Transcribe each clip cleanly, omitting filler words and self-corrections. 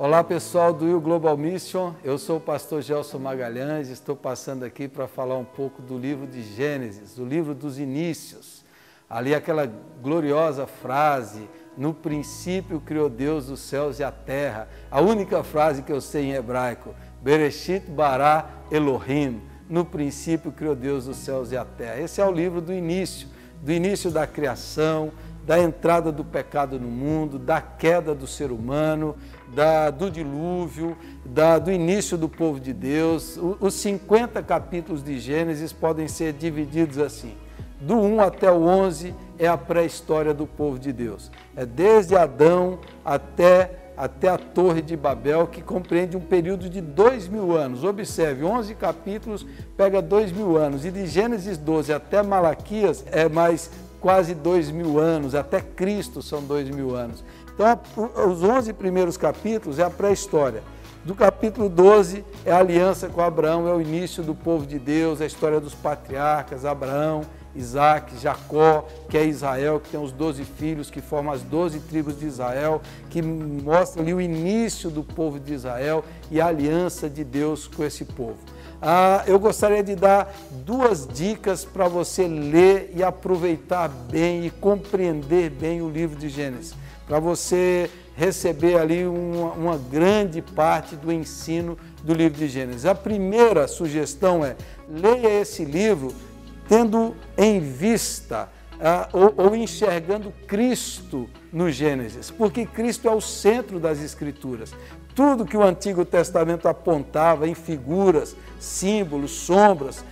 Olá pessoal do Will Global Mission, eu sou o pastor Gelson Magalhães, estou passando aqui para falar um pouco do livro de Gênesis, do livro dos inícios. Ali aquela gloriosa frase, no princípio criou Deus os céus e a terra, a única frase que eu sei em hebraico, Bereshit bara Elohim, no princípio criou Deus os céus e a terra. Esse é o livro do início da criação, da entrada do pecado no mundo, da queda do ser humano, do dilúvio, do início do povo de Deus. Os 50 capítulos de Gênesis podem ser divididos assim. Do 1 até o 11 é a pré-história do povo de Deus. É desde Adão até a Torre de Babel, que compreende um período de 2000 anos. Observe, 11 capítulos pega 2000 anos. E de Gênesis 12 até Malaquias é mais quase 2000 anos, até Cristo são 2000 anos. Então, os 11 primeiros capítulos é a pré-história. Do capítulo 12 é a aliança com Abraão, é o início do povo de Deus, a história dos patriarcas, Abraão, Isaac, Jacó, que é Israel, que tem os 12 filhos, que formam as 12 tribos de Israel, que mostra ali o início do povo de Israel e a aliança de Deus com esse povo. Eu gostaria de dar duas dicas para você ler e aproveitar bem e compreender bem o livro de Gênesis, para você receber ali uma grande parte do ensino do livro de Gênesis. A primeira sugestão é, leia esse livro tendo em vista ou enxergando Cristo no Gênesis, porque Cristo é o centro das Escrituras. Tudo que o Antigo Testamento apontava em figuras, símbolos, sombras,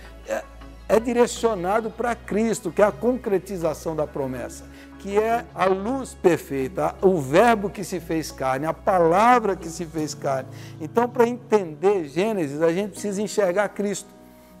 é direcionado para Cristo, que é a concretização da promessa, que é a luz perfeita, o verbo que se fez carne, a palavra que se fez carne. Então, para entender Gênesis, a gente precisa enxergar Cristo.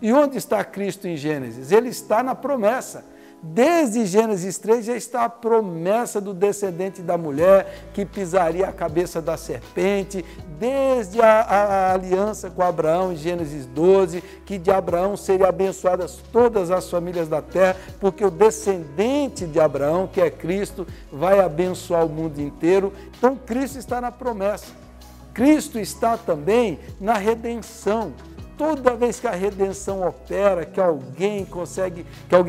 E onde está Cristo em Gênesis? Ele está na promessa. Desde Gênesis 3 já está a promessa do descendente da mulher que pisaria a cabeça da serpente, desde a aliança com Abraão em Gênesis 12, que de Abraão seriam abençoadas todas as famílias da terra, porque o descendente de Abraão, que é Cristo, vai abençoar o mundo inteiro. Então Cristo está na promessa. Cristo está também na redenção. Toda vez que a redenção opera, que alguém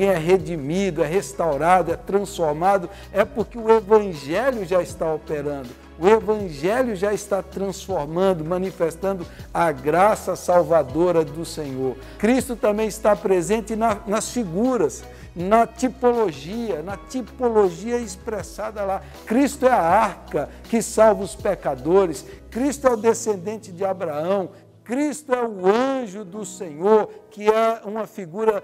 é redimido, é restaurado, é transformado, é porque o Evangelho já está operando. O Evangelho já está transformando, manifestando a graça salvadora do Senhor. Cristo também está presente nas figuras, na tipologia expressada lá. Cristo é a arca que salva os pecadores, Cristo é o descendente de Abraão, Cristo é o anjo do Senhor, que é uma figura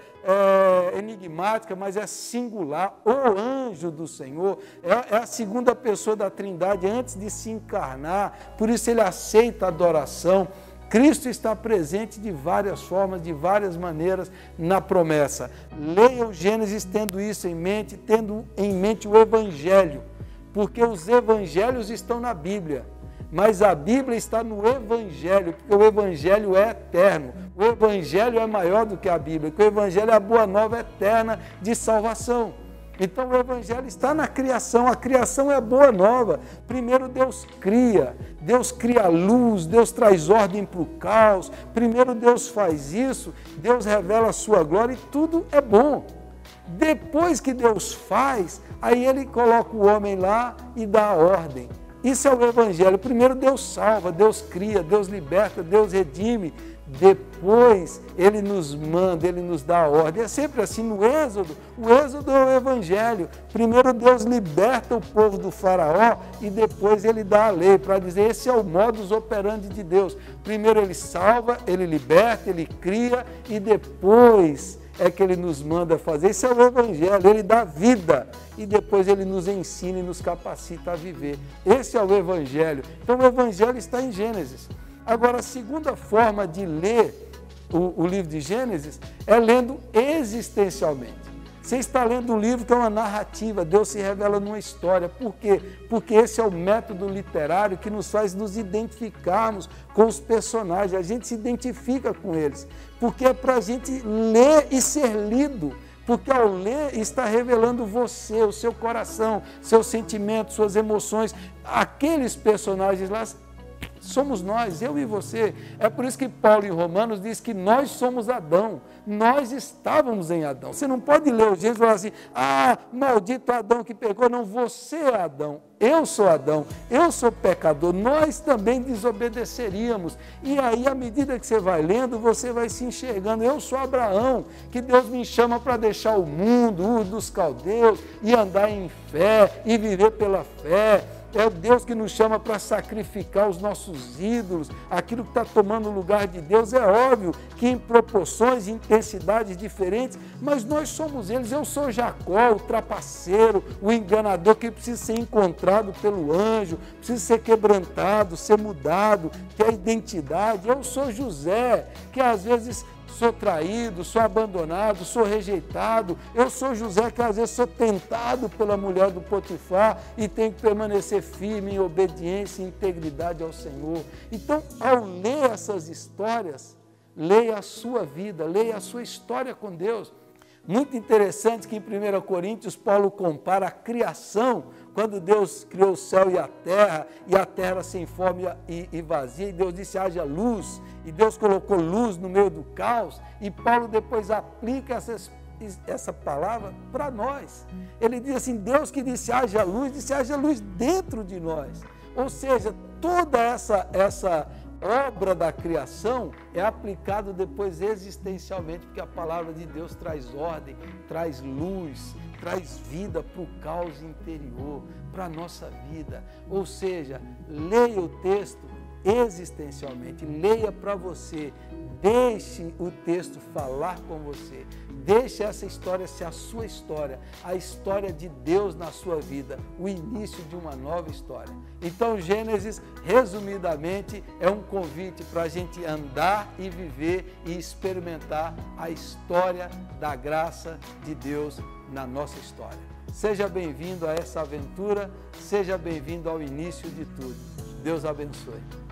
enigmática, mas é singular. O anjo do Senhor é a segunda pessoa da Trindade antes de se encarnar, por isso ele aceita a adoração. Cristo está presente de várias formas, de várias maneiras na promessa. Leia o Gênesis tendo isso em mente, tendo em mente o Evangelho, porque os Evangelhos estão na Bíblia. Mas a Bíblia está no Evangelho, porque o Evangelho é eterno. O Evangelho é maior do que a Bíblia, porque o Evangelho é a boa nova eterna de salvação. Então o Evangelho está na criação, a criação é a boa nova. Primeiro Deus cria a luz, Deus traz ordem para o caos. Primeiro Deus faz isso, Deus revela a sua glória e tudo é bom. Depois que Deus faz, aí Ele coloca o homem lá e dá a ordem. Isso é o Evangelho. Primeiro Deus salva, Deus cria, Deus liberta, Deus redime. Depois Ele nos manda, Ele nos dá a ordem. É sempre assim no Êxodo. O Êxodo é o Evangelho. Primeiro Deus liberta o povo do faraó e depois Ele dá a lei para dizer, esse é o modus operandi de Deus. Primeiro Ele salva, Ele liberta, Ele cria e depois é que Ele nos manda fazer. Esse é o Evangelho, Ele dá vida e depois Ele nos ensina e nos capacita a viver. Esse é o Evangelho. Então o Evangelho está em Gênesis. Agora, a segunda forma de ler o livro de Gênesis é lendo existencialmente. Você está lendo um livro que é uma narrativa, Deus se revela numa história. Por quê? Porque esse é o método literário que nos faz nos identificarmos com os personagens, a gente se identifica com eles, porque é para a gente ler e ser lido, porque ao ler está revelando você, o seu coração, seus sentimentos, suas emoções. Aqueles personagens lá somos nós, eu e você. É por isso que Paulo em Romanos diz que nós somos Adão, nós estávamos em Adão. Você não pode ler o Gênesis e falar assim, maldito Adão que pegou. Não, você é Adão, eu sou Adão, eu sou pecador, nós também desobedeceríamos. E aí, à medida que você vai lendo, você vai se enxergando. Eu sou Abraão, que Deus me chama para deixar o mundo, dos caldeus, e andar em fé, e viver pela fé. É o Deus que nos chama para sacrificar os nossos ídolos, aquilo que está tomando o lugar de Deus. É óbvio que em proporções e intensidades diferentes, mas nós somos eles. Eu sou Jacó, o trapaceiro, o enganador que precisa ser encontrado pelo anjo, precisa ser quebrantado, ser mudado, ter a identidade. Eu sou José, que às vezes sou traído, sou abandonado, sou rejeitado. Eu sou José, que às vezes sou tentado pela mulher do Potifar e tenho que permanecer firme em obediência e integridade ao Senhor. Então, ao ler essas histórias, leia a sua vida, leia a sua história com Deus. Muito interessante que em 1 Coríntios, Paulo compara a criação, quando Deus criou o céu e a terra era sem forma e vazia, e Deus disse, haja luz, e Deus colocou luz no meio do caos, e Paulo depois aplica essa palavra para nós. Ele diz assim, Deus que disse haja luz dentro de nós. Ou seja, toda essa obra da criação é aplicado depois existencialmente, porque a palavra de Deus traz ordem, traz luz, traz vida para o caos interior, para a nossa vida. Ou seja, leia o texto existencialmente, leia para você, deixe o texto falar com você, deixe essa história ser a sua história, a história de Deus na sua vida, o início de uma nova história. Então, Gênesis, resumidamente, é um convite para a gente andar e viver e experimentar a história da graça de Deus na nossa história. Seja bem-vindo a essa aventura, seja bem-vindo ao início de tudo. Deus abençoe.